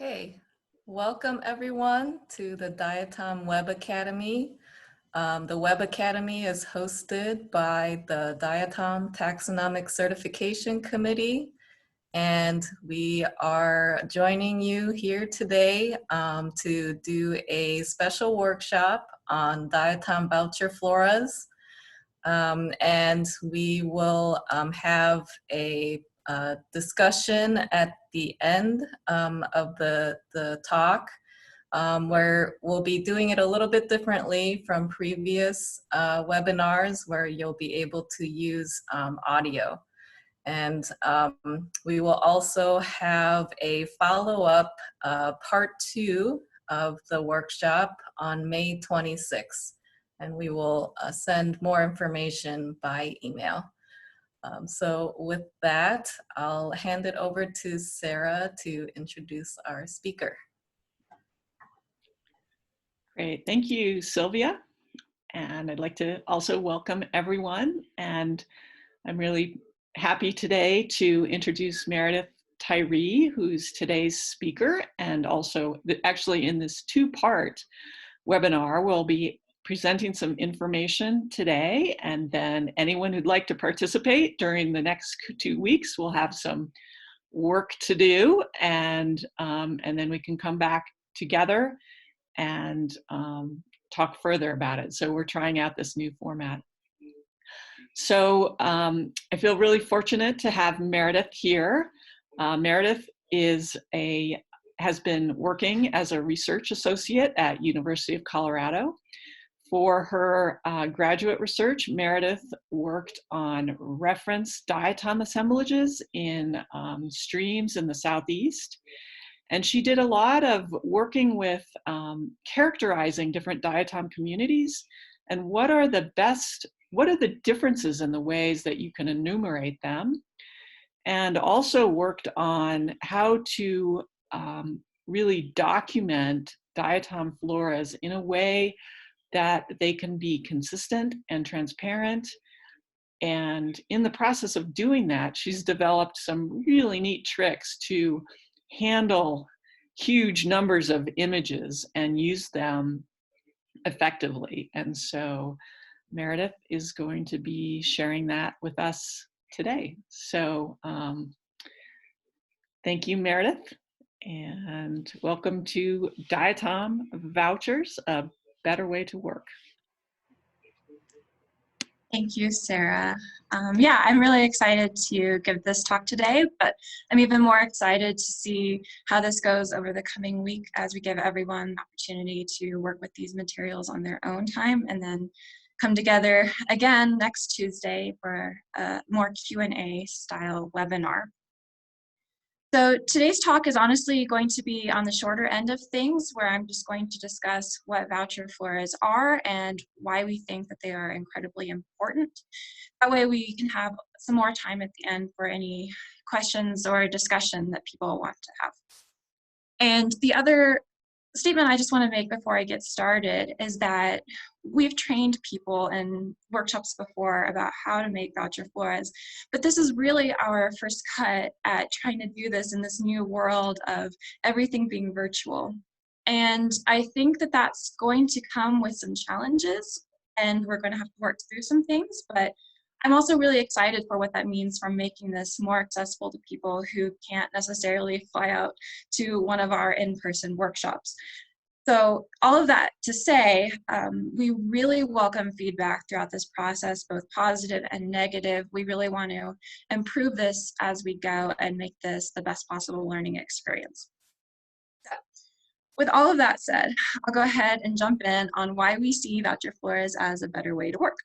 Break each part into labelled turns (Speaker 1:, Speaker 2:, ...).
Speaker 1: Okay, welcome everyone to the Diatom Web Academy. The Web Academy is hosted by the Diatom Taxonomic Certification Committee, and we are joining you here today to do a special workshop on Diatom Voucher Floras. And we will have a discussion at the end of the talk, where we'll be doing it a little bit differently from previous webinars where you'll be able to use audio. And we will also have a follow-up part 2 of the workshop on May 26th. And we will send more information by email. So with that, I'll hand it over to Sarah to introduce our speaker.
Speaker 2: Great, thank you, Sylvia. And I'd like to also welcome everyone. And I'm really happy today to introduce Meredith Tyree, who's today's speaker. And also actually in this two-part webinar, we'll be presenting some information today, and then anyone who'd like to participate during the next 2 weeks will have some work to do, and then we can come back together and talk further about it. So we're trying out this new format. So I feel really fortunate to have Meredith here. Meredith has been working as a research associate at University of Colorado. For her graduate research, Meredith worked on reference diatom assemblages in streams in the Southeast. And she did a lot of working with characterizing different diatom communities and what are the differences in the ways that you can enumerate them, and also worked on how to really document diatom floras in a way that they can be consistent and transparent. And in the process of doing that, she's developed some really neat tricks to handle huge numbers of images and use them effectively. And so Meredith is going to be sharing that with us today. So thank you, Meredith, and welcome to Diatom Vouchers, a better way to work.
Speaker 3: Thank you, Sarah. Yeah, I'm really excited to give this talk today, but I'm even more excited to see how this goes over the coming week as we give everyone the opportunity to work with these materials on their own time and then come together again next Tuesday for a more Q&A style webinar. So today's talk is honestly going to be on the shorter end of things, where I'm just going to discuss what voucher floras are and why we think that they are incredibly important. That way we can have some more time at the end for any questions or discussion that people want to have. And the other statement I just want to make before I get started is that we've trained people in workshops before about how to make voucher floras, but this is really our first cut at trying to do this in this new world of everything being virtual. And I think that that's going to come with some challenges, and we're going to have to work through some things, but I'm also really excited for what that means for making this more accessible to people who can't necessarily fly out to one of our in-person workshops. So all of that to say, we really welcome feedback throughout this process, both positive and negative. We really want to improve this as we go and make this the best possible learning experience. So, with all of that said, I'll go ahead and jump in on why we see voucher floras as a better way to work.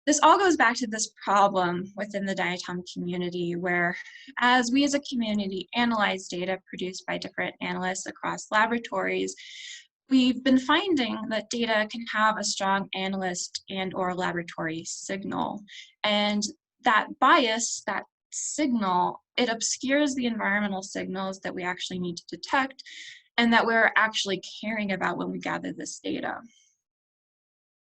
Speaker 3: This all goes back to this problem within the diatom community, where as we as a community analyze data produced by different analysts across laboratories, we've been finding that data can have a strong analyst and/or laboratory signal. And that bias, that signal, it obscures the environmental signals that we actually need to detect and that we're actually caring about when we gather this data.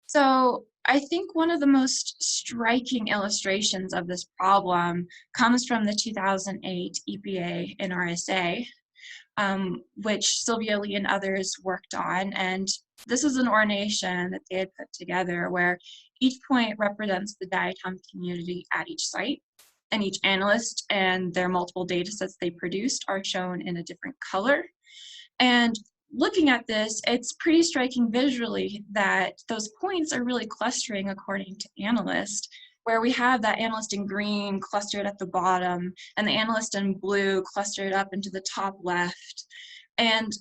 Speaker 3: So I think one of the most striking illustrations of this problem comes from the 2008 EPA NRSA, which Sylvia Lee and others worked on. And this is an ordination that they had put together where each point represents the diatom community at each site, and each analyst and their multiple data sets they produced are shown in a different color. And looking at this, it's pretty striking visually that those points are really clustering according to analyst, where we have that analyst in green clustered at the bottom and the analyst in blue clustered up into the top left. And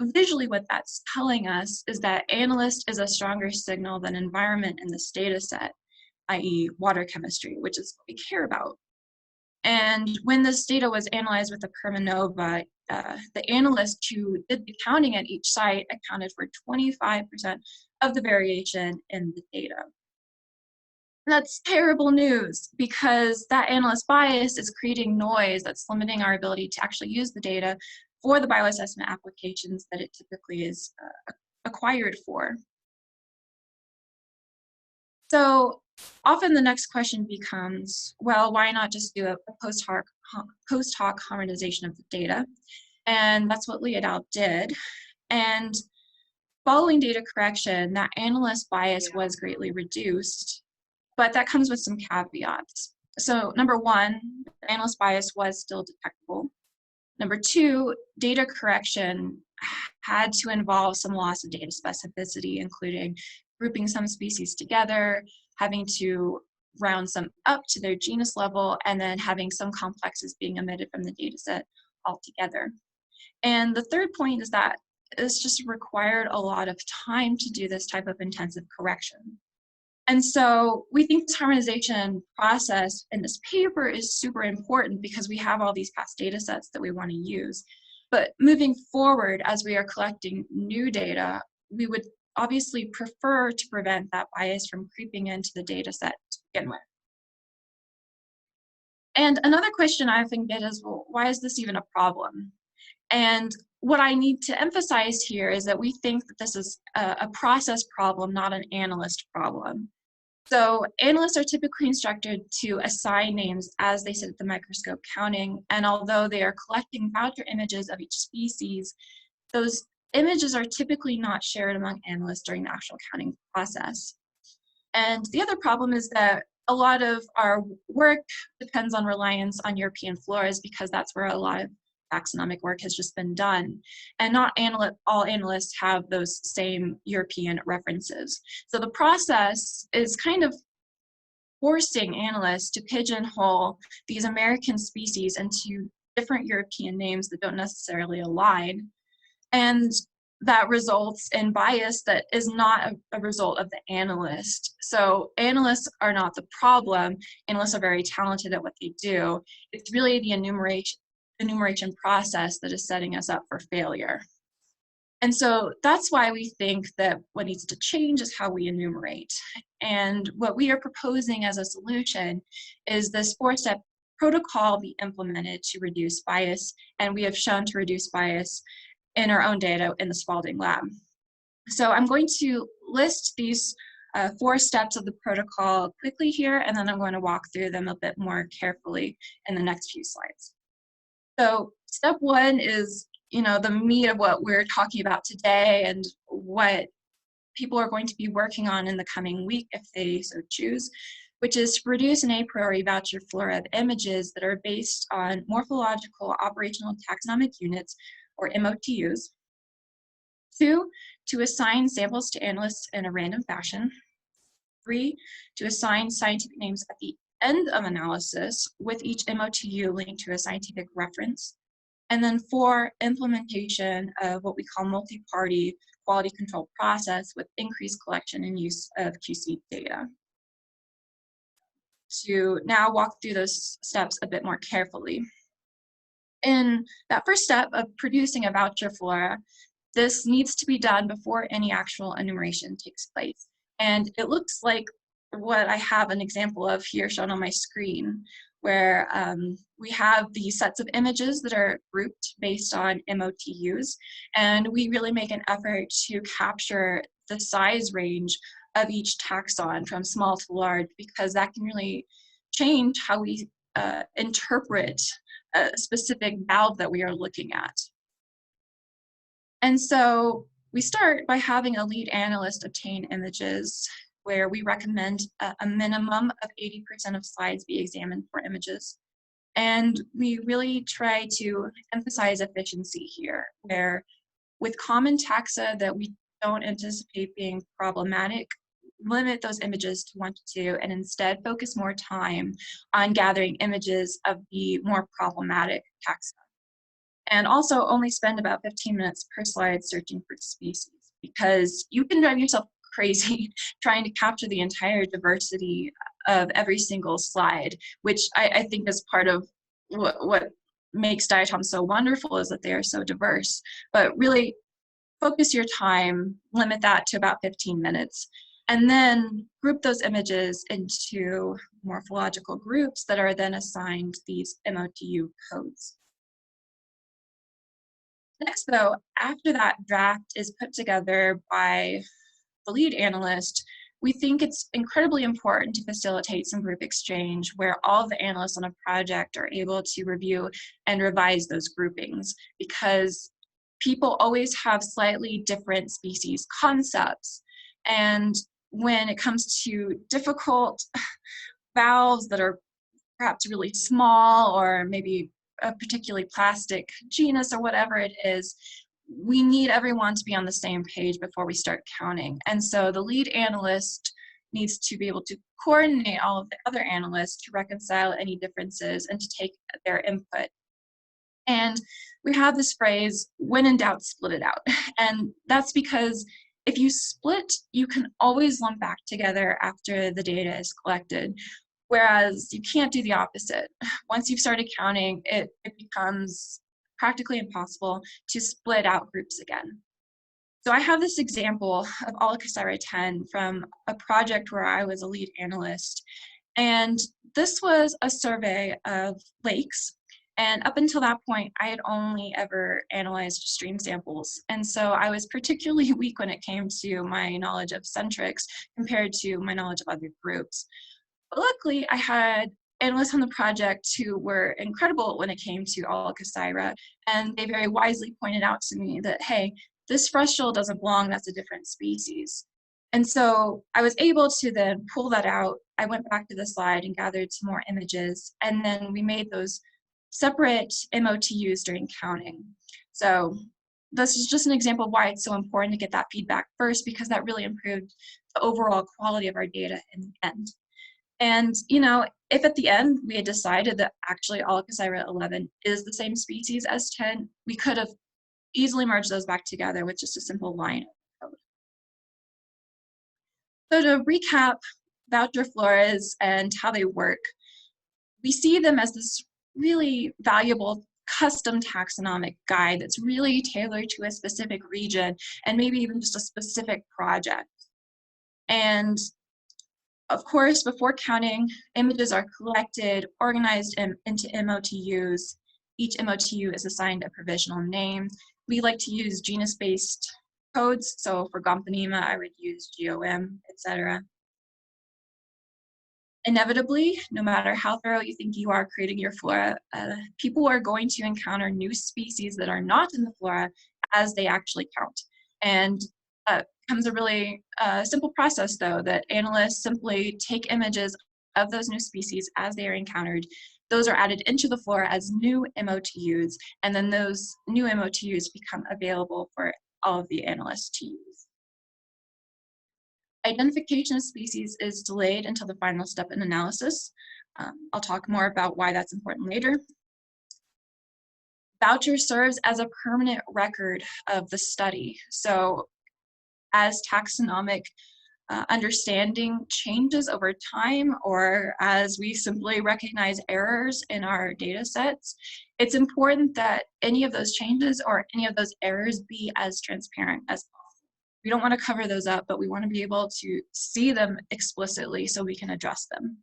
Speaker 3: visually what that's telling us is that analyst is a stronger signal than environment in this data set, i.e. water chemistry, which is what we care about. And when this data was analyzed with the Permanova, the analyst who did the counting at each site accounted for 25% of the variation in the data. And that's terrible news because that analyst bias is creating noise that's limiting our ability to actually use the data for the bioassessment applications that it typically is acquired for. So often the next question becomes, well, why not just do a post hoc harmonization of the data? And that's what Lee et al. Did. And following data correction, that analyst bias was greatly reduced, but that comes with some caveats. So number one, the analyst bias was still detectable. Number two, data correction had to involve some loss of data specificity, including grouping some species together, having to round some up to their genus level, and then having some complexes being omitted from the data set altogether. And the third point is that it's just required a lot of time to do this type of intensive correction. And so we think this harmonization process in this paper is super important because we have all these past data sets that we want to use. But moving forward, as we are collecting new data, we would obviously prefer to prevent that bias from creeping into the data set to begin with. And another question I often get is, well, why is this even a problem? And what I need to emphasize here is that we think that this is a process problem, not an analyst problem. So analysts are typically instructed to assign names as they sit at the microscope counting, and although they are collecting voucher images of each species, those images are typically not shared among analysts during the actual counting process. And the other problem is that a lot of our work depends on reliance on European floras because that's where a lot of taxonomic work has just been done. And not all analysts have those same European references. So the process is kind of forcing analysts to pigeonhole these American species into different European names that don't necessarily align. And that results in bias that is not a result of the analyst. So analysts are not the problem. Analysts are very talented at what they do. It's really the enumeration process that is setting us up for failure. And so that's why we think that what needs to change is how we enumerate. And what we are proposing as a solution is this 4-step protocol be implemented to reduce bias, and we have shown to reduce bias in our own data in the Spaulding lab. So I'm going to list these 4 steps of the protocol quickly here, and then I'm going to walk through them a bit more carefully in the next few slides. So step 1 is, the meat of what we're talking about today and what people are going to be working on in the coming week if they so choose, which is to produce an a priori voucher flora of images that are based on morphological operational taxonomic units, or MOTUs. 2, to assign samples to analysts in a random fashion. 3, to assign scientific names at the end of analysis with each MOTU linked to a scientific reference. And then 4, implementation of what we call multi-party quality control process with increased collection and use of QC data. To now walk through those steps a bit more carefully. In that first step of producing a voucher flora, this needs to be done before any actual enumeration takes place. And it looks like what I have an example of here shown on my screen, where we have these sets of images that are grouped based on MOTUs, and we really make an effort to capture the size range of each taxon from small to large, because that can really change how we interpret a specific valve that we are looking at. And so we start by having a lead analyst obtain images where we recommend a minimum of 80% of slides be examined for images. And we really try to emphasize efficiency here, where with common taxa that we don't anticipate being problematic, limit those images to 1 to 2, and instead focus more time on gathering images of the more problematic taxa. And also only spend about 15 minutes per slide searching for species, because you can drive yourself crazy trying to capture the entire diversity of every single slide, which I think is part of what makes Diatom so wonderful, is that they are so diverse. But really focus your time, limit that to about 15 minutes, and then group those images into morphological groups that are then assigned these MOTU codes. Next, though, after that draft is put together by the lead analyst, we think it's incredibly important to facilitate some group exchange where all of the analysts on a project are able to review and revise those groupings, because people always have slightly different species concepts. And when it comes to difficult valves that are perhaps really small, or maybe a particularly plastic genus or whatever it is, we need everyone to be on the same page before we start counting. And so the lead analyst needs to be able to coordinate all of the other analysts to reconcile any differences and to take their input. And we have this phrase, when in doubt, split it out. And that's because if you split, you can always lump back together after the data is collected. Whereas you can't do the opposite. Once you've started counting, it becomes practically impossible to split out groups again. So I have this example of Alocasyra 10 from a project where I was a lead analyst. And this was a survey of lakes. And up until that point, I had only ever analyzed stream samples. And so I was particularly weak when it came to my knowledge of centrics compared to my knowledge of other groups. But luckily, I had analysts on the project who were incredible when it came to Alocasyra, and they very wisely pointed out to me that, hey, this frustral doesn't belong, that's a different species. And so I was able to then pull that out. I went back to the slide and gathered some more images, and then we made those separate MOTUs during counting. So this is just an example of why it's so important to get that feedback first, because that really improved the overall quality of our data in the end. And, you know, if at the end we had decided that actually Alocasyra 11 is the same species as 10, we could have easily merged those back together with just a simple line of code. So to recap voucher floras and how they work, we see them as this really valuable custom taxonomic guide that's really tailored to a specific region and maybe even just a specific project. And of course, before counting, images are collected, organized into MOTUs. Each MOTU is assigned a provisional name. We like to use genus-based codes. So for Gomphonema, I would use GOM, etc. Inevitably, no matter how thorough you think you are creating your flora, people are going to encounter new species that are not in the flora as they actually count. And becomes a really simple process, though, that analysts simply take images of those new species as they are encountered. Those are added into the flora as new MOTUs, and then those new MOTUs become available for all of the analysts to use. Identification of species is delayed until the final step in analysis. I'll talk more about why that's important later. Voucher serves as a permanent record of the study. So as taxonomic understanding changes over time, or as we simply recognize errors in our data sets, it's important that any of those changes or any of those errors be as transparent as possible. We don't want to cover those up, but we want to be able to see them explicitly so we can address them.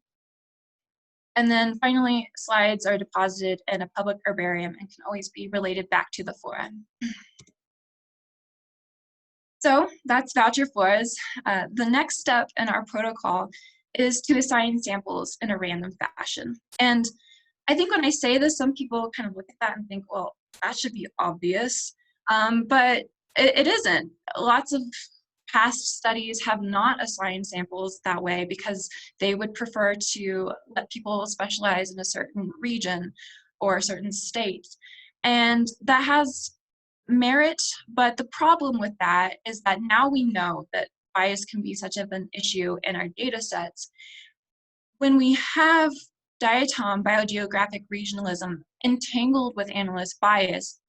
Speaker 3: And then finally, slides are deposited in a public herbarium and can always be related back to the flora. So that's voucher floras. The next step in our protocol is to assign samples in a random fashion. And I think when I say this, some people kind of look at that and think, well, that should be obvious, but it isn't. Lots of past studies have not assigned samples that way because they would prefer to let people specialize in a certain region or a certain state. And that has merit, but the problem with that is that now we know that bias can be such of an issue in our data sets. When we have diatom biogeographic regionalism entangled with analyst bias,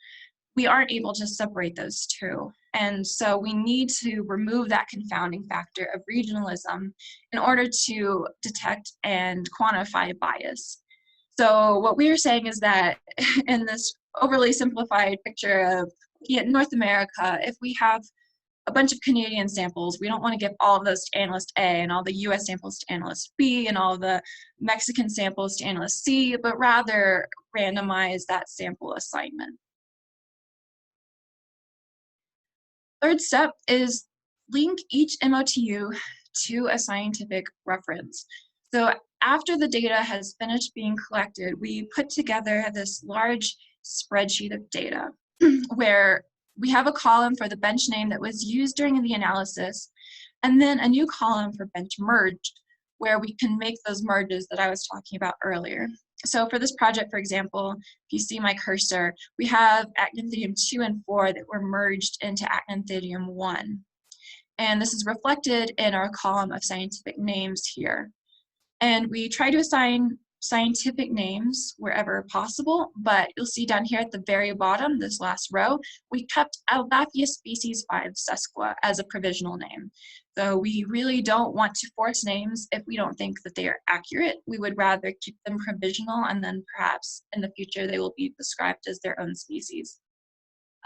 Speaker 3: we aren't able to separate those two. And so we need to remove that confounding factor of regionalism in order to detect and quantify bias. So what we are saying is that in this overly simplified picture of North America, if we have a bunch of Canadian samples, we don't want to give all of those to analyst A and all the US samples to analyst B and all the Mexican samples to analyst C, but rather randomize that sample assignment. Third step is link each MOTU to a scientific reference. So after the data has finished being collected, we put together this large spreadsheet of data where we have a column for the bench name that was used during the analysis, and then a new column for bench merged, where we can make those merges that I was talking about earlier. So for this project, for example, if you see my cursor, we have actinium 2 and 4 that were merged into actinium 1. And this is reflected in our column of scientific names here. And we try to assign scientific names wherever possible, but you'll see down here at the very bottom, this last row, we kept Albathia species 5 sesqua as a provisional name. So we really don't want to force names if we don't think that they are accurate. We would rather keep them provisional, and then perhaps in the future they will be described as their own species.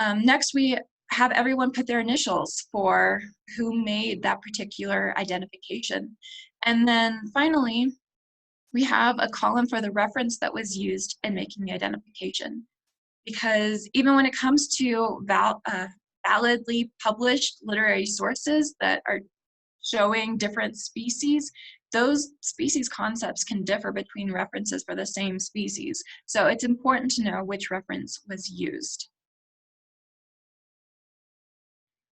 Speaker 3: Next, we have everyone put their initials for who made that particular identification. And then finally, we have a column for the reference that was used in making the identification. Because even when it comes to validly published literary sources that are showing different species, those species concepts can differ between references for the same species. So it's important to know which reference was used.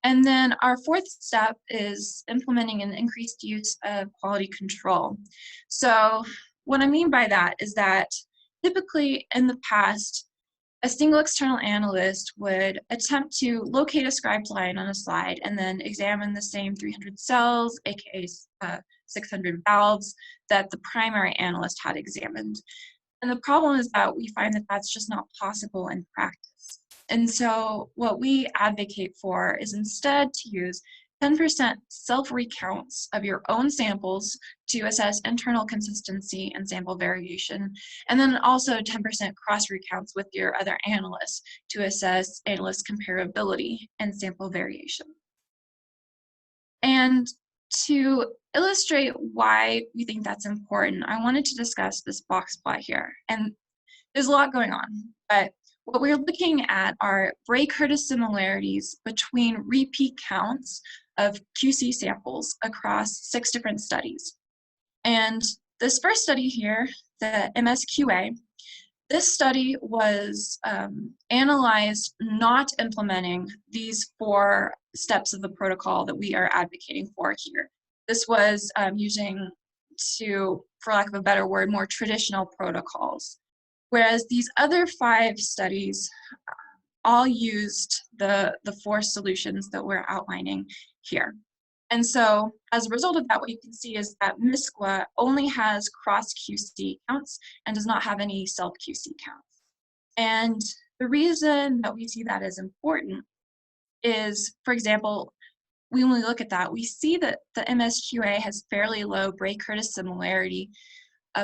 Speaker 3: And then our fourth step is implementing an increased use of quality control. So what I mean by that is that typically in the past, a single external analyst would attempt to locate a scribed line on a slide and then examine the same 300 cells, aka 600 valves, that the primary analyst had examined. And the problem is that we find that that's just not possible in practice. And so what we advocate for is instead to use 10% self-recounts of your own samples to assess internal consistency and sample variation, and then also 10% cross-recounts with your other analysts to assess analyst comparability and sample variation. And to illustrate why we think that's important, I wanted to discuss this box plot here. And there's a lot going on, but what we're looking at are Bray-Curtis similarities between repeat counts of QC samples across 6 different studies. And this first study here, the MSQA, this study was analyzed not implementing these 4 steps of the protocol that we are advocating for here. This was using, for lack of a better word, more traditional protocols. Whereas these other 5 studies all used the 4 solutions that we're outlining here. And so as a result of that, what you can see is that MSQA only has cross QC counts and does not have any self QC counts. And the reason that we see that as important is, for example, when we look at that, we see that the MSQA has fairly low Bray-Curtis similarity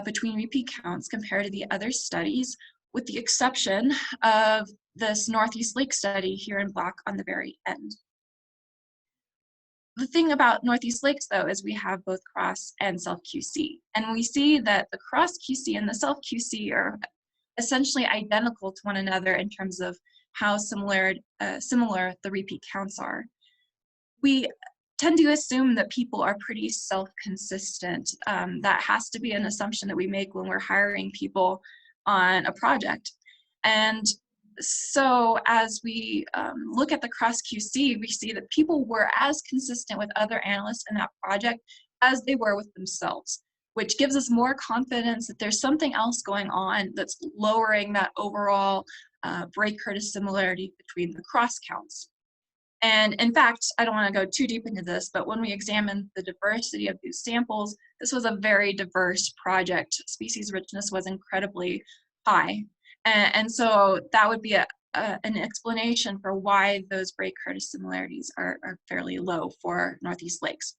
Speaker 3: between repeat counts compared to the other studies, with the exception of this Northeast Lake study here in black on the very end. The thing about Northeast Lakes, though, is we have both cross and self-QC. And we see that the cross-QC and the self-QC are essentially identical to one another in terms of how similar the repeat counts are. we tend to assume that people are pretty self-consistent. That has to be an assumption that we make when we're hiring people on a project. And so as we look at the cross QC, we see that people were as consistent with other analysts in that project as they were with themselves, which gives us more confidence that there's something else going on that's lowering that overall Bray-Curtis dissimilarity between the cross counts. And in fact, I don't want to go too deep into this, but when we examined the diversity of these samples, this was a very diverse project. Species richness was incredibly high. And so that would be an explanation for why those Bray-Curtis similarities are fairly low for Northeast Lakes.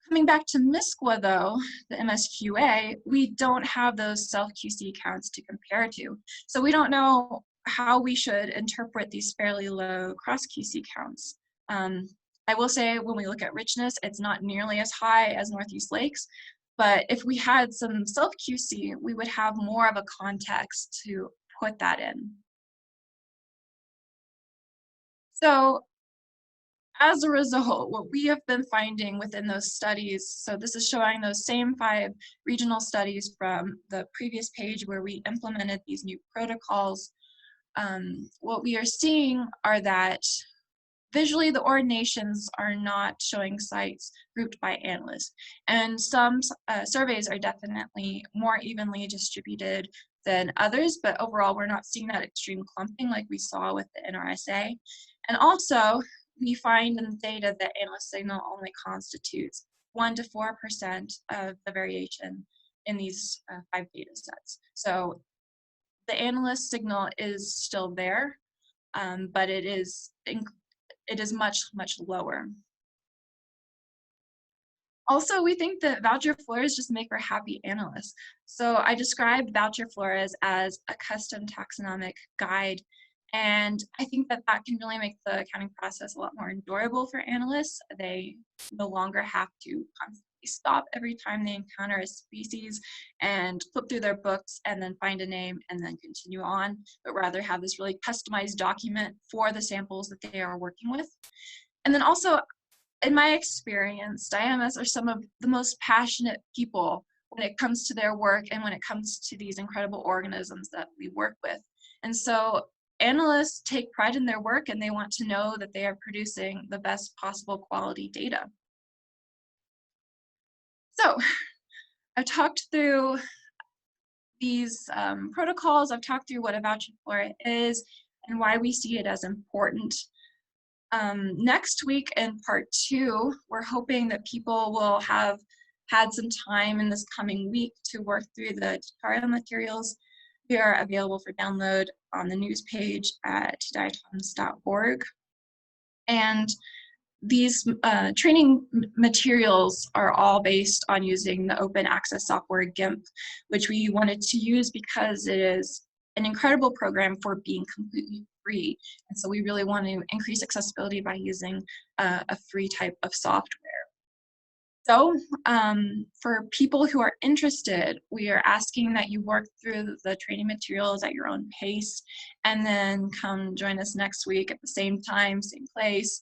Speaker 3: Coming back to MISQA though, the MSQA, we don't have those self-QC counts to compare to. So we don't know how we should interpret these fairly low cross-QC counts. I will say when we look at richness, it's not nearly as high as Northeast Lakes, but if we had some self-QC, we would have more of a context to put that in. So as a result, what we have been finding within those studies, so this is showing those same 5 regional studies from the previous page where we implemented these new protocols. What we are seeing are that visually the ordinations are not showing sites grouped by analysts. And some surveys are definitely more evenly distributed than others, but overall we're not seeing that extreme clumping like we saw with the NRSA. And also, we find in the data that analyst signal only constitutes 1 to 4% of the variation in these 5 data sets. So the analyst signal is still there, but it is much, much lower. Also, we think that voucher floras just make for happy analysts. So I described voucher floras as a custom taxonomic guide, and I think that that can really make the accounting process a lot more enjoyable for analysts. They no longer have to constantly stop every time they encounter a species and flip through their books and then find a name and then continue on, but rather have this really customized document for the samples that they are working with. And then also, in my experience, diatomists are some of the most passionate people when it comes to their work and when it comes to these incredible organisms that we work with. And so analysts take pride in their work and they want to know that they are producing the best possible quality data. So I've talked through these protocols, I've talked through what a voucher flora is and why we see it as important. Next week in part 2, we're hoping that people will have had some time in this coming week to work through the tutorial materials. They are available for download on the news page at diatoms.org. And these training materials are all based on using the open access software GIMP, which we wanted to use because it is an incredible program for being completely free. And so we really want to increase accessibility by using a free type of software. So for people who are interested, we are asking that you work through the training materials at your own pace and then come join us next week at the same time, same place,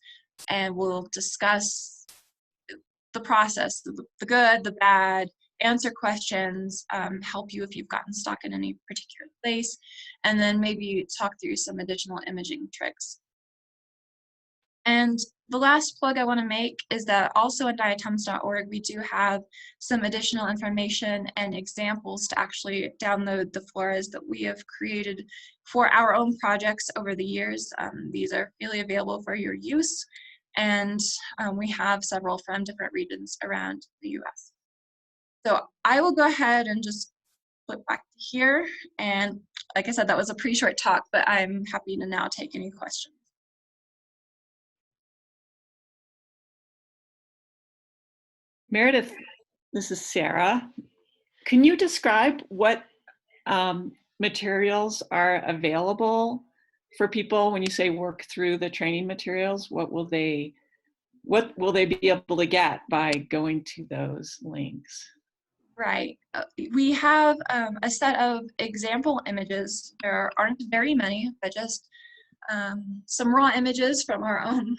Speaker 3: and we'll discuss the process, the good, the bad, answer questions, help you if you've gotten stuck in any particular place, and then maybe talk through some additional imaging tricks. And the last plug I want to make is that also at diatoms.org, we do have some additional information and examples to actually download the floras that we have created for our own projects over the years. These are freely available for your use, and we have several from different regions around the US. So I will go ahead and just flip back to here. And like I said, that was a pretty short talk, but I'm happy to now take any questions.
Speaker 2: Meredith, this is Sarah. Can you describe what materials are available for people when you say work through the training materials? What will they be able to get by going to those links?
Speaker 3: Right. We have a set of example images. There aren't very many, but just some raw images from our own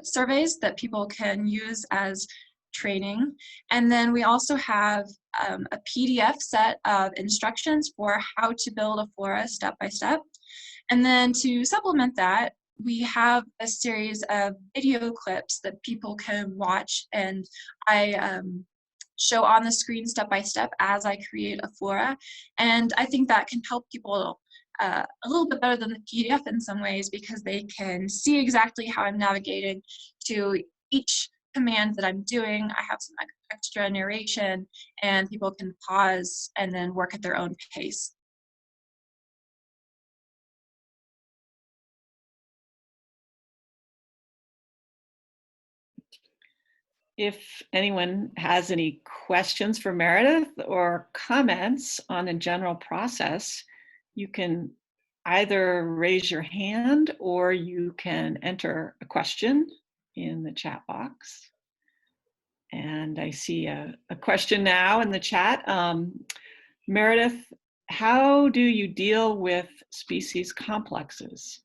Speaker 3: surveys that people can use as training. And then we also have a PDF set of instructions for how to build a flora step by step. And then to supplement that, we have a series of video clips that people can watch, and I show on the screen step by step as I create a flora. And I think that can help people a little bit better than the PDF in some ways, because they can see exactly how I'm navigating to each command that I'm doing. I have some extra narration, and people can pause and then work at their own pace.
Speaker 2: If anyone has any questions for Meredith or comments on the general process, you can either raise your hand or you can enter a question in the chat box. And I see a question now in the chat. Meredith, how do you deal with species complexes?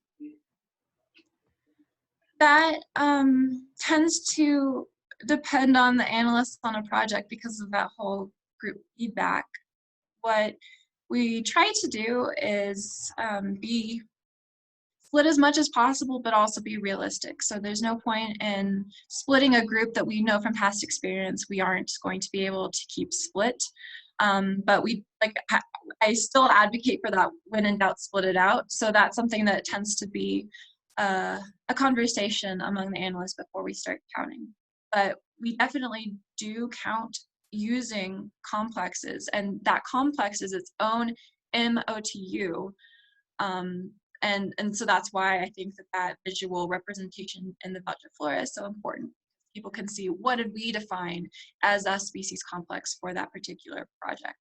Speaker 3: That tends to depend on the analysts on a project because of that whole group feedback. What we try to do is be split as much as possible, but also be realistic. So there's no point in splitting a group that we know from past experience we aren't going to be able to keep split. But I still advocate for that when in doubt, split it out. So that's something that tends to be a conversation among the analysts before we start counting. But we definitely do count using complexes, and that complex is its own MOTU. And so that's why I think that visual representation in the voucher flora is so important. People can see, what did we define as a species complex for that particular project.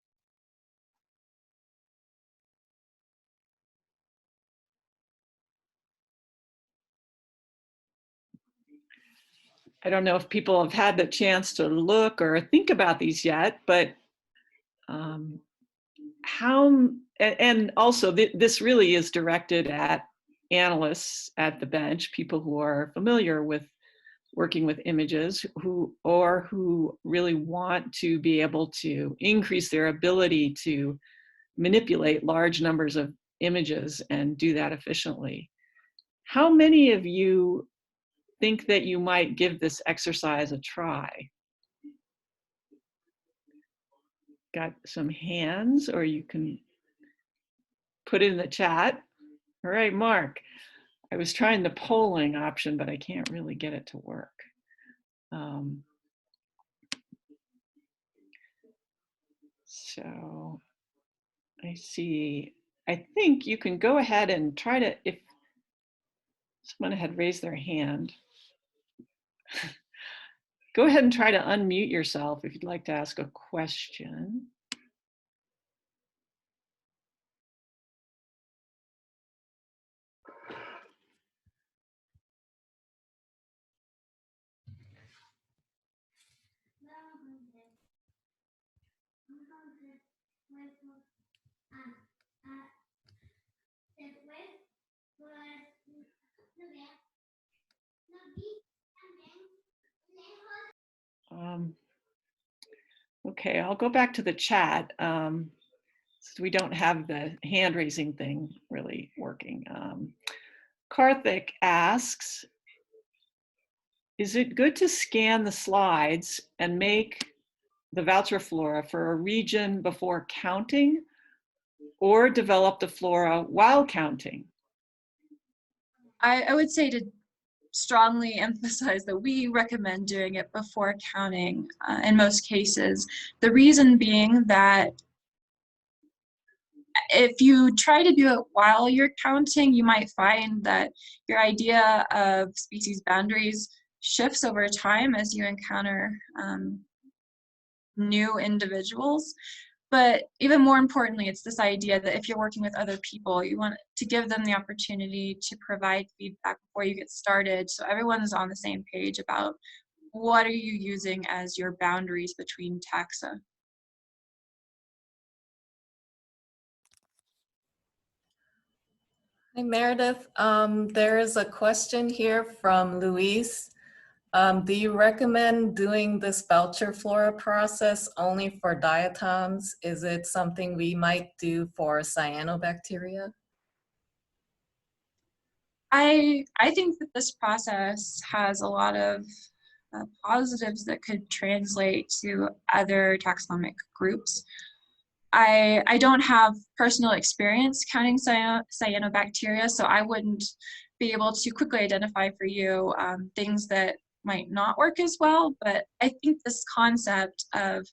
Speaker 2: I don't know if people have had the chance to look or think about these yet, but and also this really is directed at analysts at the bench, people who are familiar with working with images, who really want to be able to increase their ability to manipulate large numbers of images and do that efficiently. How many of you think that you might give this exercise a try? Got some hands, or you can put it in the chat. All right, Mark. I was trying the polling option, but I can't really get it to work. So I see. I think you can go ahead and try to, if someone had raised their hand, go ahead and try to unmute yourself if you'd like to ask a question. Okay, I'll go back to the chat. So we don't have the hand raising thing really working. Karthik asks, is it good to scan the slides and make the voucher flora for a region before counting, or develop the flora while counting?
Speaker 3: I would say to strongly emphasize that we recommend doing it before counting in most cases. The reason being that if you try to do it while you're counting, you might find that your idea of species boundaries shifts over time as you encounter new individuals. But even more importantly, it's this idea that if you're working with other people, you want to give them the opportunity to provide feedback before you get started, so everyone is on the same page about what are you using as your boundaries between taxa.
Speaker 1: Hi, Meredith. There is a question here from Luis. Do you recommend doing this voucher flora process only for diatoms? Is it something we might do for cyanobacteria?
Speaker 3: I think that this process has a lot of positives that could translate to other taxonomic groups. I don't have personal experience counting cyanobacteria, so I wouldn't be able to quickly identify for you things that might not work as well, but I think this concept of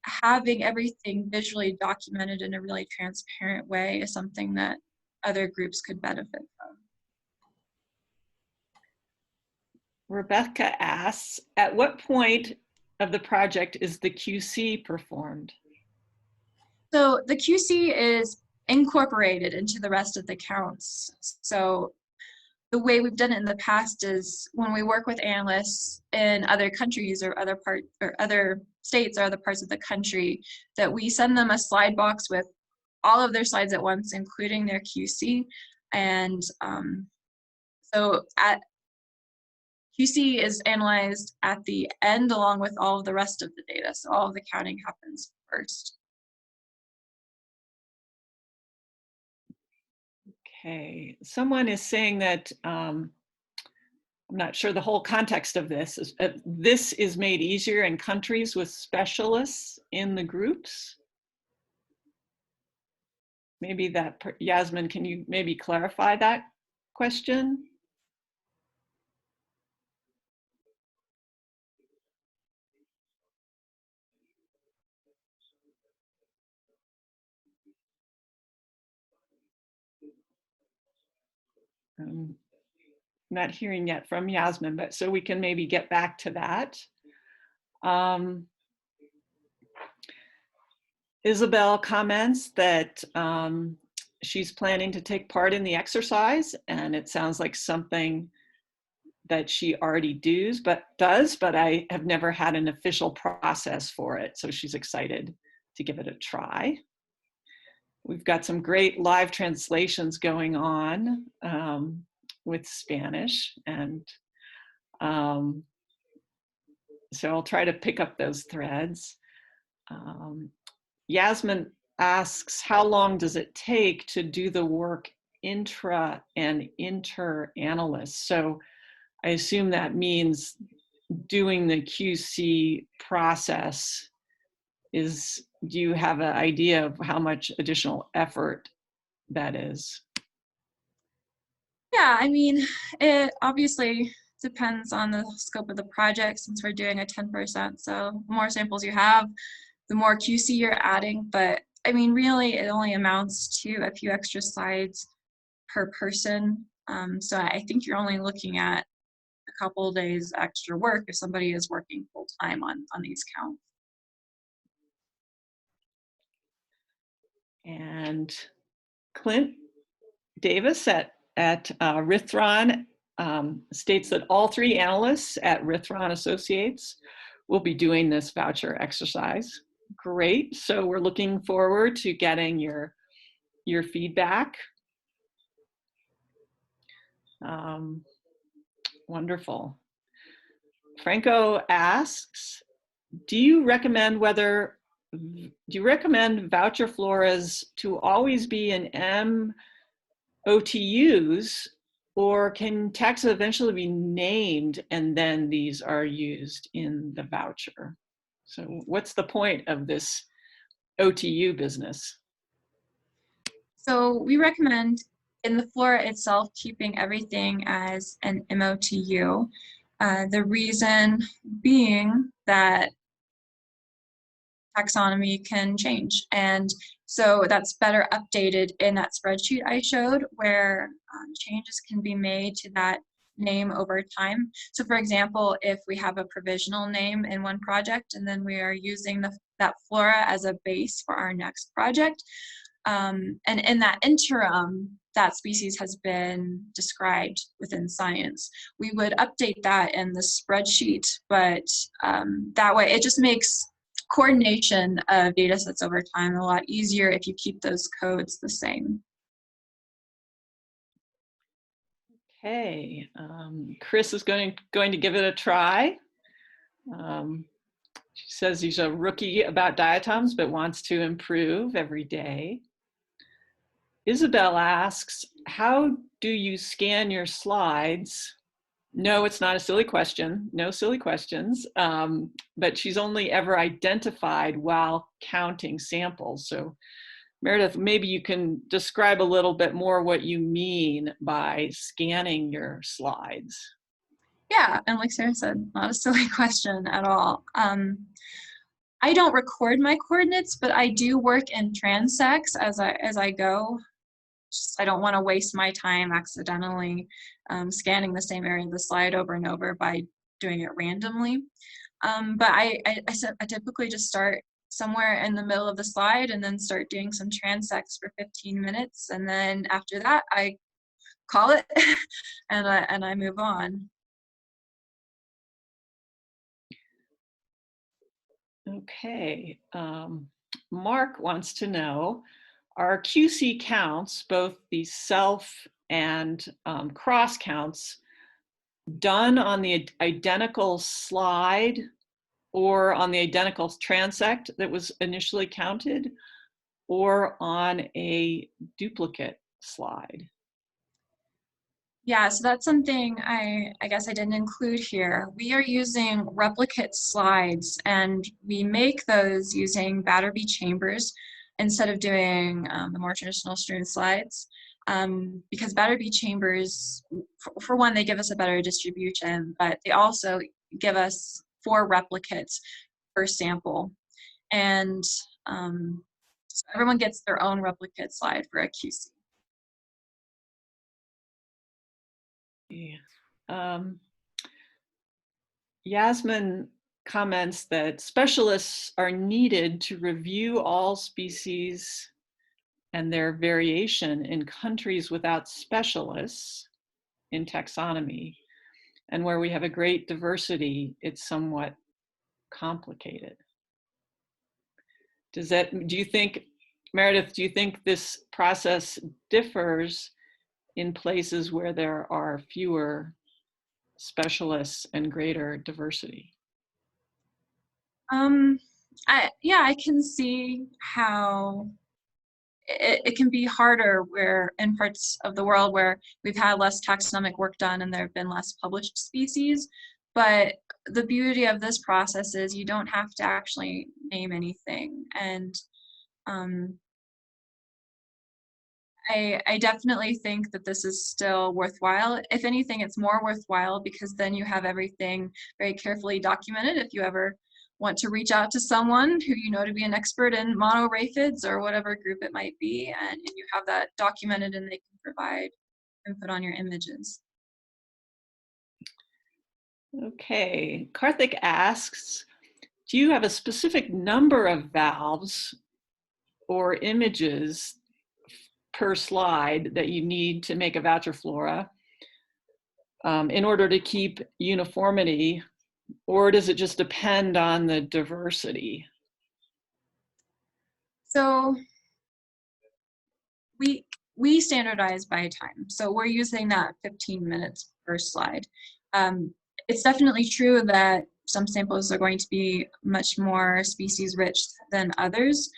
Speaker 3: having everything visually documented in a really transparent way is something that other groups could benefit from.
Speaker 2: Rebecca asks, at what point of the project is the QC performed?
Speaker 3: So the QC is incorporated into the rest of the counts. So the way we've done it in the past is when we work with analysts in other countries or other states or other parts of the country, that we send them a slide box with all of their slides at once, including their QC. And so QC is analyzed at the end along with all of the rest of the data. So all of the counting happens first.
Speaker 2: Okay, someone is saying that, I'm not sure the whole context of this is made easier in countries with specialists in the groups. Maybe that, Yasmin, can you maybe clarify that question? Not hearing yet from Yasmin, but so we can maybe get back to that. Isabel comments that she's planning to take part in the exercise, and it sounds like something that she already does, but I have never had an official process for it, so she's excited to give it a try. We've got some great live translations going on with Spanish, and so I'll try to pick up those threads. Yasmin asks, how long does it take to do the work intra and inter analysts? So I assume that means doing the QC process. Do you have an idea of how much additional effort that is?
Speaker 3: Yeah, I mean, it obviously depends on the scope of the project since we're doing a 10%. So the more samples you have, the more QC you're adding. But I mean, really, it only amounts to a few extra slides per person. So I think you're only looking at a couple of days extra work if somebody is working full time on these counts.
Speaker 2: And Clint Davis at Rithron states that all three analysts at Rithron Associates will be doing this voucher exercise. Great, so we're looking forward to getting your feedback. Wonderful. Franco asks, do you recommend voucher floras to always be in MOTUs, or can taxa eventually be named and then these are used in the voucher? So what's the point of this OTU business?
Speaker 3: So we recommend in the flora itself keeping everything as an MOTU. The reason being that taxonomy can change, and so that's better updated in that spreadsheet I showed where changes can be made to that name over time. So for example, if we have a provisional name in one project and then we are using that flora as a base for our next project, and in that interim, that species has been described within science, we would update that in the spreadsheet, but that way it just makes coordination of data sets over time a lot easier if you keep those codes the same.
Speaker 2: Okay, Chris is going to give it a try. She says he's a rookie about diatoms, but wants to improve every day. Isabel asks, how do you scan your slides? No, it's not a silly question. No silly questions. But she's only ever identified while counting samples. So Meredith, maybe you can describe a little bit more what you mean by scanning your slides.
Speaker 3: Yeah, and like Sarah said, not a silly question at all. I don't record my coordinates, but I do work in transects as I go. I don't want to waste my time accidentally scanning the same area of the slide over and over by doing it randomly. But I typically just start somewhere in the middle of the slide and then start doing some transects for 15 minutes. And then after that, I call it and I move on.
Speaker 2: Okay, Mark wants to know, are QC counts, both the self and cross counts, done on the identical slide or on the identical transect that was initially counted, or on a duplicate slide?
Speaker 3: Yeah, so that's something I guess I didn't include here. We are using replicate slides, and we make those using Batterby chambers instead of doing the more traditional strewn slides. Because Batterby chambers, for one, they give us a better distribution, but they also give us 4 replicates per sample. And so everyone gets their own replicate slide for a QC.
Speaker 2: Yeah. Yasmin comments that specialists are needed to review all species and their variation in countries without specialists in taxonomy. And where we have a great diversity, it's somewhat complicated. Do you think, Meredith, do you think this process differs in places where there are fewer specialists and greater diversity?
Speaker 3: I can see how it can be harder where in parts of the world where we've had less taxonomic work done and there have been less published species. But the beauty of this process is you don't have to actually name anything. And I definitely think that this is still worthwhile. If anything, it's more worthwhile because then you have everything very carefully documented if you ever want to reach out to someone who you know to be an expert in monoraphids or whatever group it might be, and you have that documented and they can provide input on your images.
Speaker 2: Okay, Karthik asks, do you have a specific number of valves or images per slide that you need to make a voucher flora in order to keep uniformity, or does it just depend on the diversity?
Speaker 3: So we standardize by time. So we're using that 15 minutes per slide. It's definitely true that some samples are going to be much more species rich than others.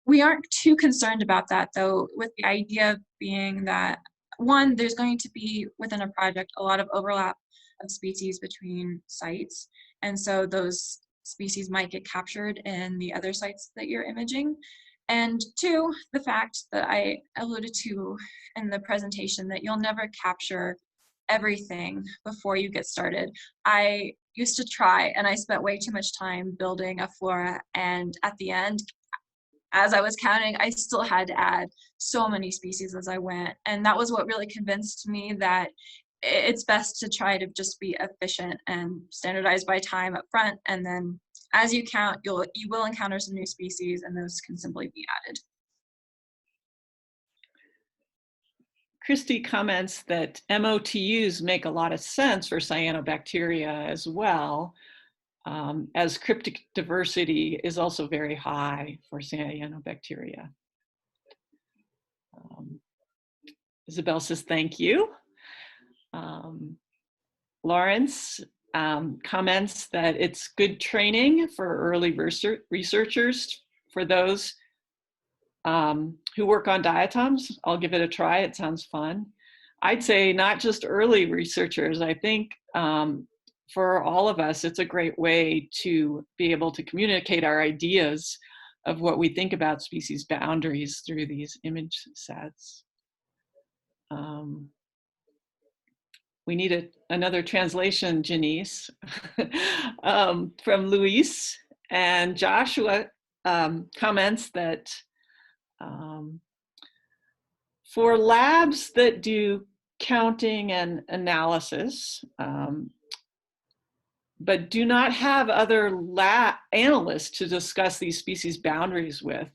Speaker 3: We aren't too concerned about that though, with the idea being that one, there's going to be within a project a lot of overlap of species between sites. And so those species might get captured in the other sites that you're imaging. And two, the fact that I alluded to in the presentation that you'll never capture everything before you get started. I used to try and I spent way too much time building a flora, and at the end, as I was counting, I still had to add so many species as I went. And that was what really convinced me that it's best to try to just be efficient and standardize by time up front. And then as you count, you will encounter some new species and those can simply be added.
Speaker 2: Christy comments that MOTUs make a lot of sense for cyanobacteria as well, as cryptic diversity is also very high for cyanobacteria. Isabel says, thank you. Lawrence comments that it's good training for early researchers, for those who work on diatoms. I'll give it a try, it sounds fun. I'd say not just early researchers, I think for all of us, it's a great way to be able to communicate our ideas of what we think about species boundaries through these image sets. We need another translation, Janice, from Luis. And Joshua comments that for labs that do counting and analysis, but do not have other analysts to discuss these species boundaries with,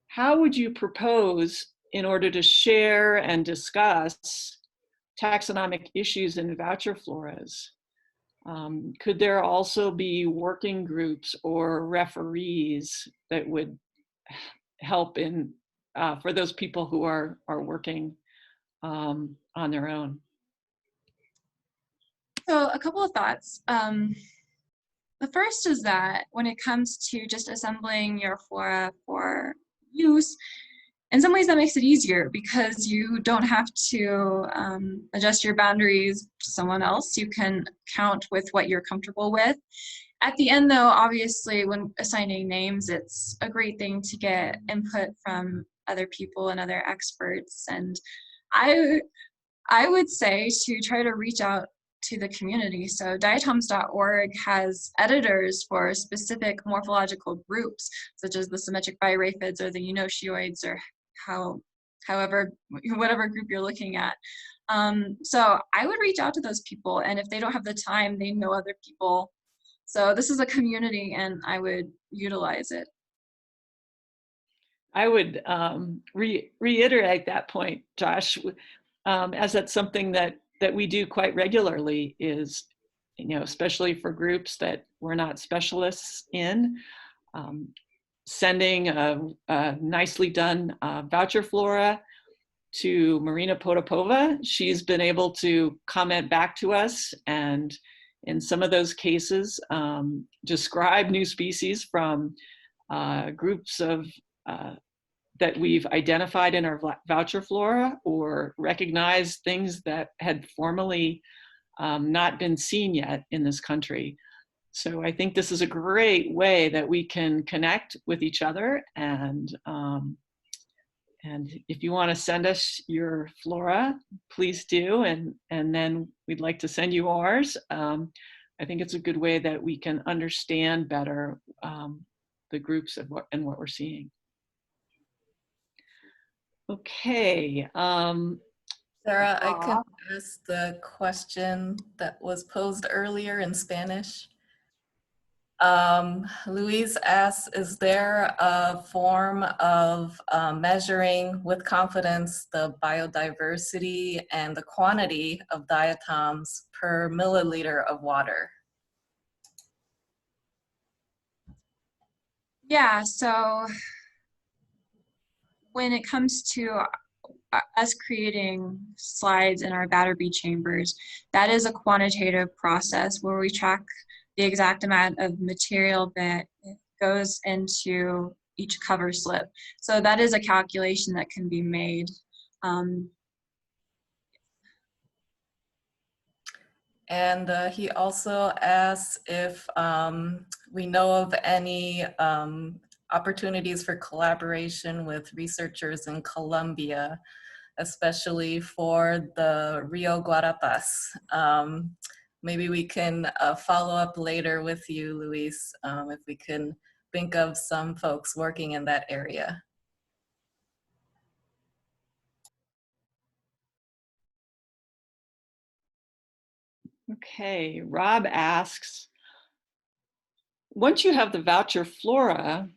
Speaker 2: how would you propose in order to share and discuss taxonomic issues in voucher floras? Could there also be working groups or referees that would help in for those people who are working on their own?
Speaker 3: So a couple of thoughts. The first is that when it comes to just assembling your flora for use, in some ways that makes it easier because you don't have to adjust your boundaries to someone else. You can count with what you're comfortable with. At the end though, obviously when assigning names, it's a great thing to get input from other people and other experts. And I would say to try to reach out to the community. So diatoms.org has editors for specific morphological groups, such as the symmetric biraphids or the eunochioids or whatever group you're looking at. So I would reach out to those people, and if they don't have the time, they know other people. So this is a community, and I would utilize it.
Speaker 2: I would reiterate that point, Josh, as that's something that we do quite regularly, is, especially for groups that we're not specialists in, sending a nicely done voucher flora to Marina Potapova. She's been able to comment back to us, and in some of those cases, describe new species from groups of that we've identified in our voucher flora, or recognize things that had formerly not been seen yet in this country. So I think this is a great way that we can connect with each other. And if you want to send us your flora, please do. And then we'd like to send you ours. I think it's a good way that we can understand better the groups and what we're seeing. Okay.
Speaker 1: Sarah, I can ask the question that was posed earlier in Spanish. Luis asks, is there a form of measuring with confidence the biodiversity and the quantity of diatoms per milliliter of water?
Speaker 3: Yeah, so when it comes to us creating slides in our battery chambers, that is a quantitative process where we track the exact amount of material that goes into each cover slip. So that is a calculation that can be made.
Speaker 1: And he also asks if we know of any opportunities for collaboration with researchers in Colombia, especially for the Rio Guarapas. Maybe we can follow up later with you, Luis, if we can think of some folks working in that area.
Speaker 2: Okay, Rob asks, once you have the voucher flora,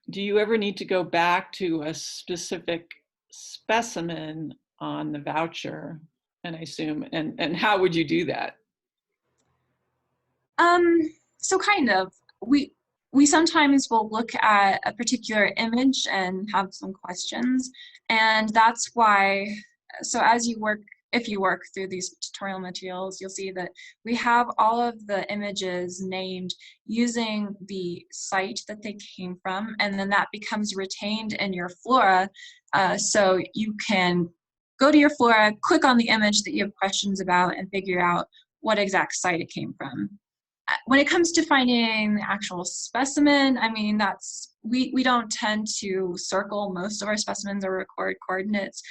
Speaker 2: do you ever need to go back to a specific specimen on the voucher? And I assume, and how would you do that?
Speaker 3: So kind of, we sometimes will look at a particular image and have some questions, and that's why, so as you work if you work through these tutorial materials, you'll see that we have all of the images named using the site that they came from, and then that becomes retained in your flora. So you can go to your flora, click on the image that you have questions about, and figure out what exact site it came from. When it comes to finding the actual specimen, I mean, we don't tend to circle most of our specimens or record coordinates.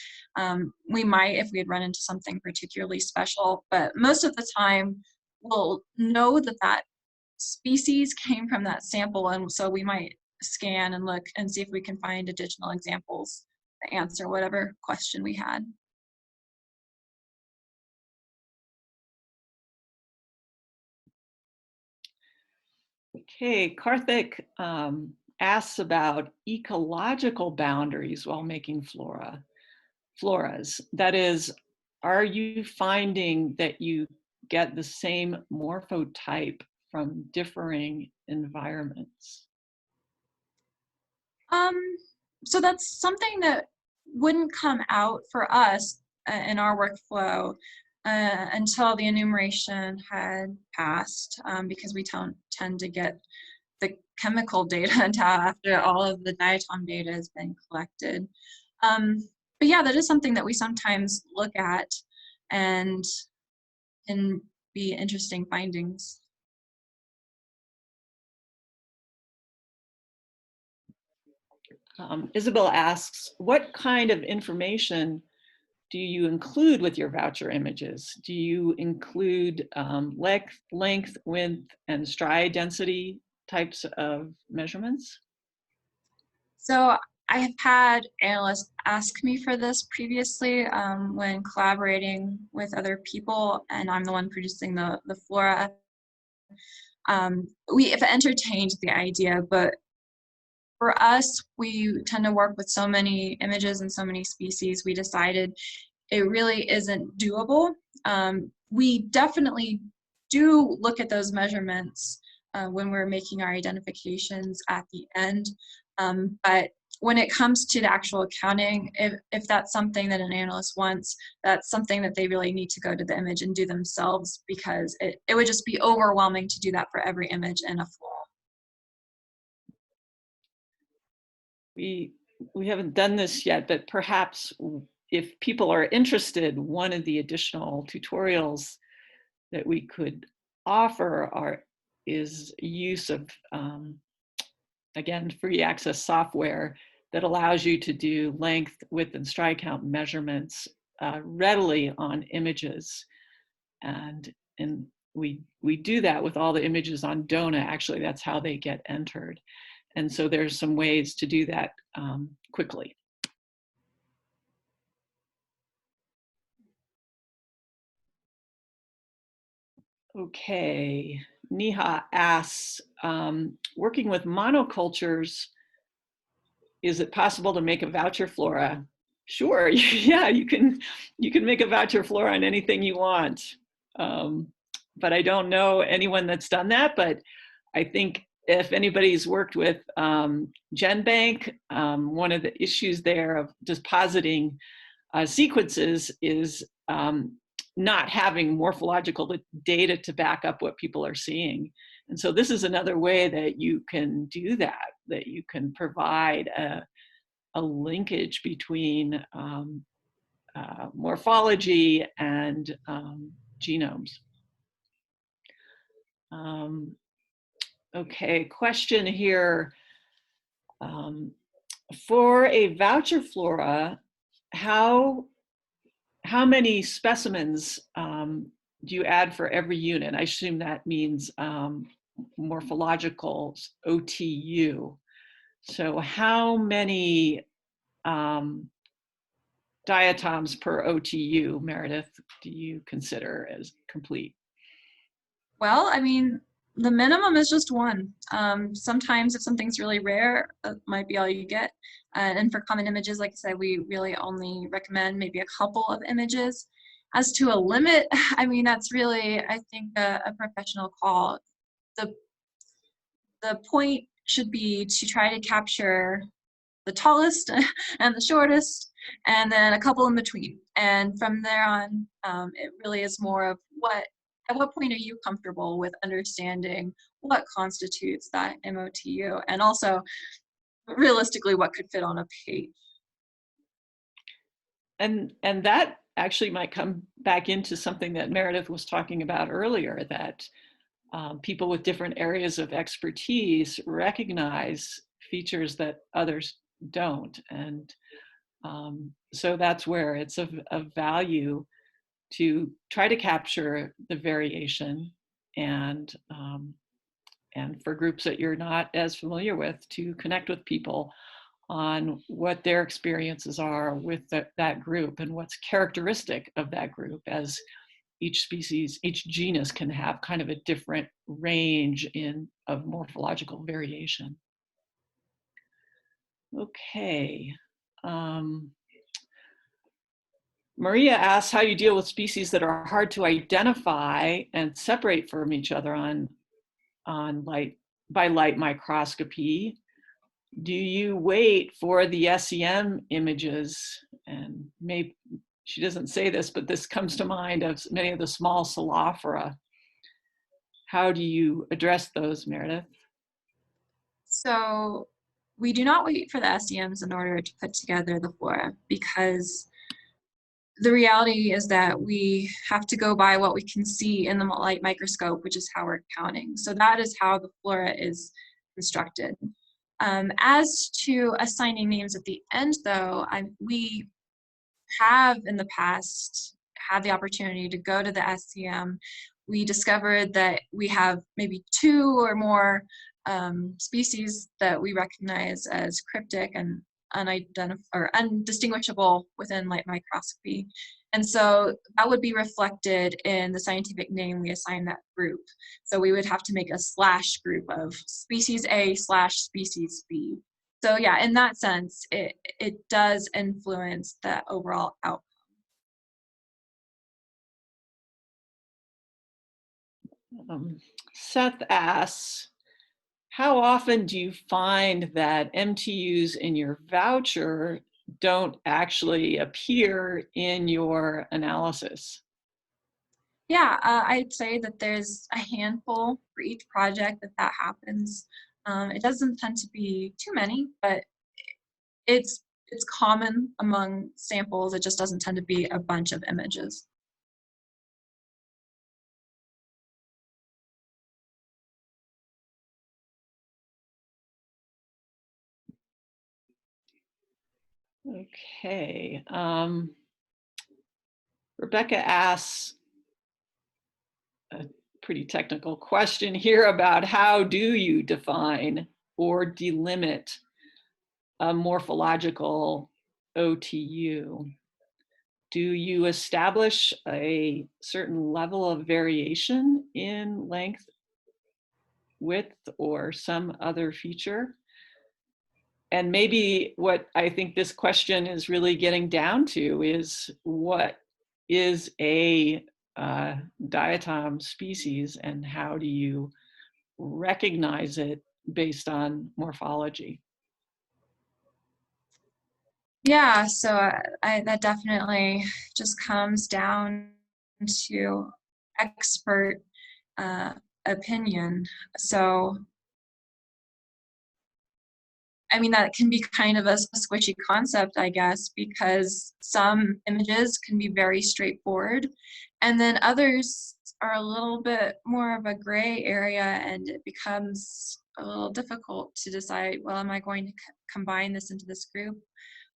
Speaker 3: We might if we had run into something particularly special, but most of the time we'll know that that species came from that sample, and so we might scan and look and see if we can find additional examples to answer whatever question we had.
Speaker 2: Okay, Karthik asks about ecological boundaries while making floras. That is, are you finding that you get the same morphotype from differing environments?
Speaker 3: So that's something that wouldn't come out for us in our workflow until the enumeration had passed, because we tend to get the chemical data after all of the diatom data has been collected. But yeah, that is something that we sometimes look at and can be interesting findings.
Speaker 2: Isabel asks, what kind of information do you include with your voucher images? Do you include length, width, and stride density types of measurements?
Speaker 3: So I have had analysts ask me for this previously when collaborating with other people, and I'm the one producing the flora. We have entertained the idea, but for us, we tend to work with so many images and so many species, we decided it really isn't doable. We definitely do look at those measurements when we're making our identifications at the end. But when it comes to the actual accounting, if that's something that an analyst wants, that's something that they really need to go to the image and do themselves, because it would just be overwhelming to do that for every image in a flora.
Speaker 2: We haven't done this yet, but perhaps if people are interested, one of the additional tutorials that we could offer is use of, again, free access software that allows you to do length, width, and stride count measurements readily on images. And we do that with all the images on DONA. Actually, that's how they get entered. And so there's some ways to do that quickly. Okay, Neha asks, working with monocultures, is it possible to make a voucher flora? Sure, yeah, you can make a voucher flora on anything you want. But I don't know anyone that's done that, but I think if anybody's worked with GenBank, one of the issues there of depositing sequences is not having morphological data to back up what people are seeing. And so this is another way that you can do that you can provide a linkage between morphology and genomes. Okay, question here. For a voucher flora, how many specimens do you add for every unit? I assume that means morphological OTU. So how many diatoms per OTU, Meredith, do you consider as complete?
Speaker 3: Well, I mean, the minimum is just one. Sometimes if something's really rare, that might be all you get. And for common images, like I said, we really only recommend maybe a couple of images. As to a limit, I mean, that's really, I think, a professional call. The point should be to try to capture the tallest and the shortest and then a couple in between. And from there on, it really is more of at what point are you comfortable with understanding what constitutes that MOTU, and also realistically what could fit on a page.
Speaker 2: And that actually might come back into something that Meredith was talking about earlier, that people with different areas of expertise recognize features that others don't. And so that's where it's of value to try to capture the variation, and for groups that you're not as familiar with, to connect with people on what their experiences are with that group and what's characteristic of that group, as each species, each genus can have kind of a different range of morphological variation. Okay. Maria asks how you deal with species that are hard to identify and separate from each other by light microscopy. Do you wait for the SEM images? And maybe she doesn't say this, but this comes to mind of many of the small Psalophora. How do you address those, Meredith?
Speaker 3: So we do not wait for the SEMs in order to put together the flora, because the reality is that we have to go by what we can see in the light microscope, which is how we're counting. So that is how the flora is constructed. As to assigning names at the end, though, we have in the past had the opportunity to go to the SEM. We discovered that we have maybe 2 or more species that we recognize as cryptic and undistinguishable within light microscopy. And so that would be reflected in the scientific name we assign that group. So we would have to make a slash group of species A / species B. So yeah, in that sense, it does influence the overall outcome.
Speaker 2: Seth asks, how often do you find that MTUs in your voucher don't actually appear in your analysis?
Speaker 3: Yeah, I'd say that there's a handful for each project that happens. It doesn't tend to be too many, but it's common among samples. It just doesn't tend to be a bunch of images.
Speaker 2: Okay. Rebecca asks a pretty technical question here about how do you define or delimit a morphological OTU? Do you establish a certain level of variation in length, width, or some other feature? And maybe what I think this question is really getting down to is, what is a diatom species, and how do you recognize it based on morphology?
Speaker 3: Yeah, so that definitely just comes down to expert opinion. So I mean, that can be kind of a squishy concept, I guess, because some images can be very straightforward, and then others are a little bit more of a gray area, and it becomes a little difficult to decide, well, am I going to combine this into this group,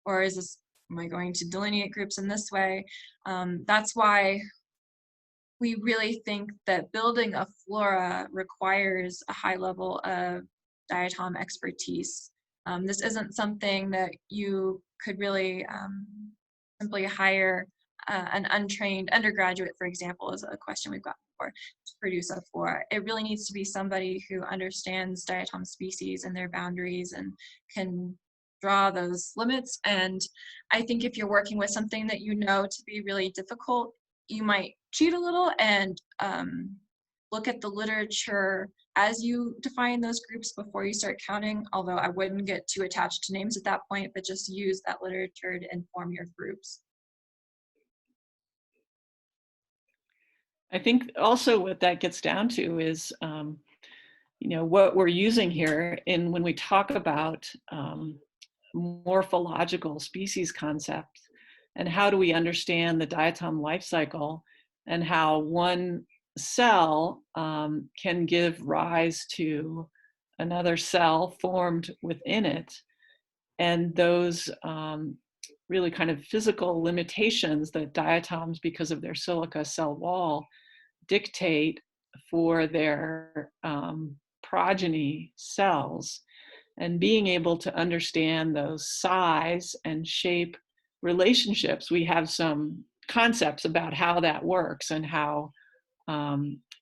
Speaker 3: or am I going to delineate groups in this way? That's why we really think that building a flora requires a high level of diatom expertise. This isn't something that you could really simply hire an untrained undergraduate, for example, is a question we've got before, to produce a flora. It really needs to be somebody who understands diatom species and their boundaries and can draw those limits. And I think if you're working with something that you know to be really difficult, you might cheat a little and look at the literature as you define those groups before you start counting, although I wouldn't get too attached to names at that point, but just use that literature to inform your groups.
Speaker 2: I think also what that gets down to is, you know, what we're using here in when we talk about morphological species concepts, and how do we understand the diatom life cycle, and how one cell can give rise to another cell formed within it, and those really kind of physical limitations that diatoms, because of their silica cell wall, dictate for their progeny cells, and being able to understand those size and shape relationships. We have some concepts about how that works and how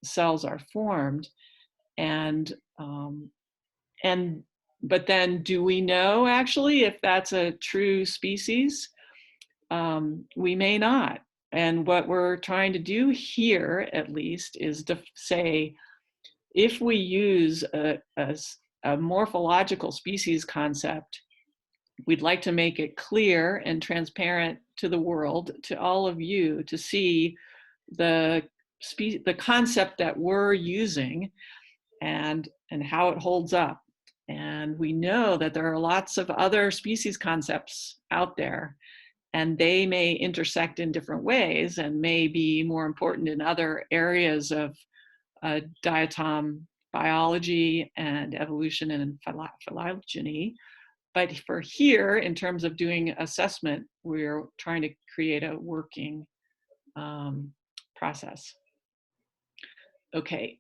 Speaker 2: cells are formed, and but then do we know actually if that's a true species? We may not. And what we're trying to do here, at least, is to say, if we use a morphological species concept, we'd like to make it clear and transparent to the world, to all of you, to see the concept that we're using and how it holds up. And we know that there are lots of other species concepts out there, and they may intersect in different ways and may be more important in other areas of diatom biology and evolution and phylogeny. But for here, in terms of doing assessment, we're trying to create a working process. Okay.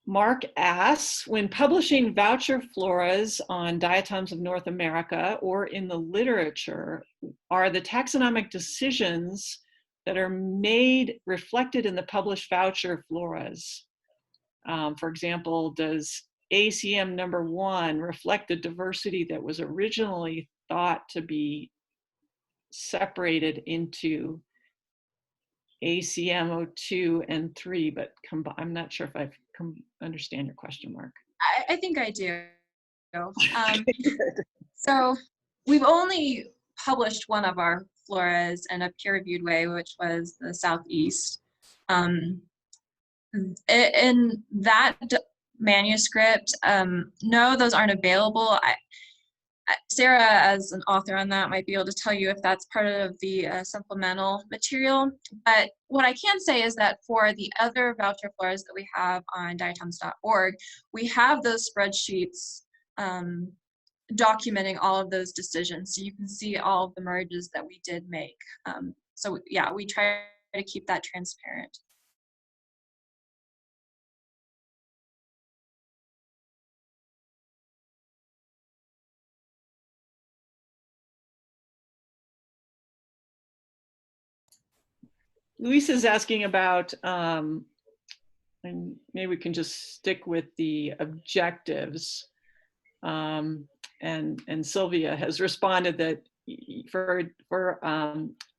Speaker 2: Mark asks, when publishing voucher floras on diatoms of North America or in the literature, are the taxonomic decisions that are made reflected in the published voucher floras? For example, does ACM number 1 reflect the diversity that was originally thought to be separated into ACM 02 and 3, but I'm not sure if I understand your question, Mark.
Speaker 3: I think I do. So we've only published one of our floras in a peer-reviewed way, which was the Southeast. In that manuscript, no, those aren't available. Sarah, as an author on that, might be able to tell you if that's part of the supplemental material. But what I can say is that for the other voucher floras that we have on diatoms.org, we have those spreadsheets documenting all of those decisions. So you can see all of the merges that we did make. So yeah, we try to keep that transparent.
Speaker 2: Luis is asking about, and maybe we can just stick with the objectives. And Sylvia has responded that for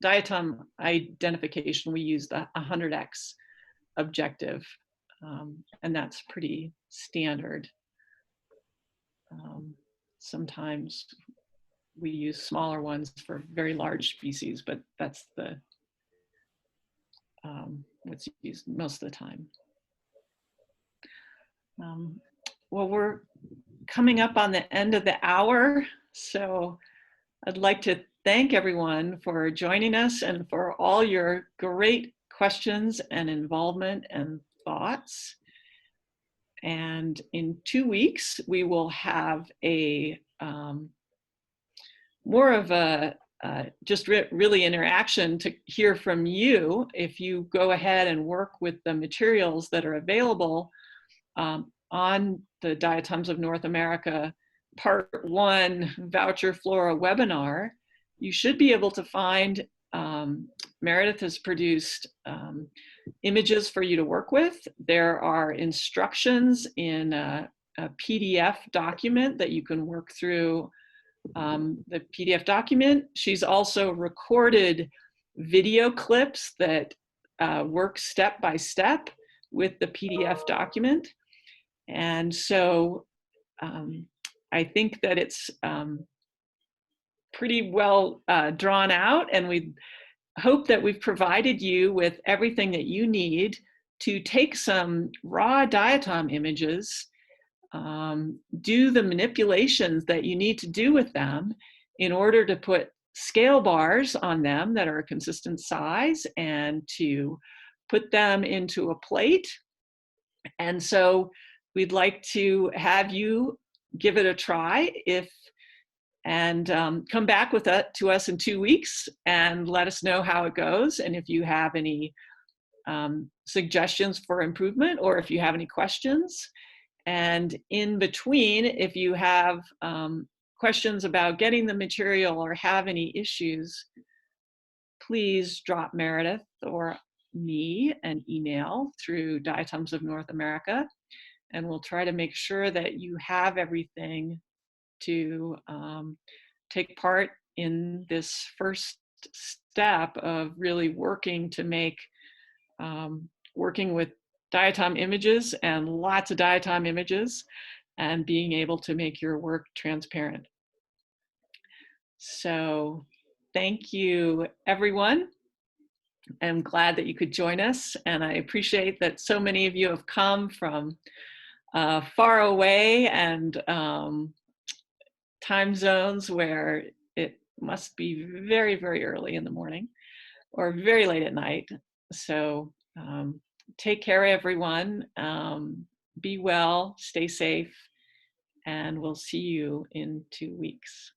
Speaker 2: diatom identification, we use the 100x objective, and that's pretty standard. Sometimes we use smaller ones for very large species, but that's the what's used most of the time. Well, we're coming up on the end of the hour, so I'd like to thank everyone for joining us and for all your great questions and involvement and thoughts. And in 2 weeks, we will have a more of a just really interaction to hear from you if you go ahead and work with the materials that are available on the Diatoms of North America Part 1 Voucher Flora webinar. You should be able to find, Meredith has produced images for you to work with. There are instructions in a PDF document that you can work through the PDF document. She's also recorded video clips that work step by step with the PDF document. And so I think that it's pretty well drawn out, and we hope that we've provided you with everything that you need to take some raw diatom images, do the manipulations that you need to do with them in order to put scale bars on them that are a consistent size, and to put them into a plate. And so we'd like to have you give it a try and come back with it to us in 2 weeks and let us know how it goes. And if you have any suggestions for improvement, or if you have any questions. And in between, if you have questions about getting the material or have any issues, please drop Meredith or me an email through Diatoms of North America, and we'll try to make sure that you have everything to take part in this first step of really working to make, working with diatom images and lots of diatom images, and being able to make your work transparent. So thank you, everyone. I'm glad that you could join us, and I appreciate that so many of you have come from far away and time zones where it must be very, very early in the morning or very late at night. So take care, everyone. Be well, stay safe, and we'll see you in 2 weeks.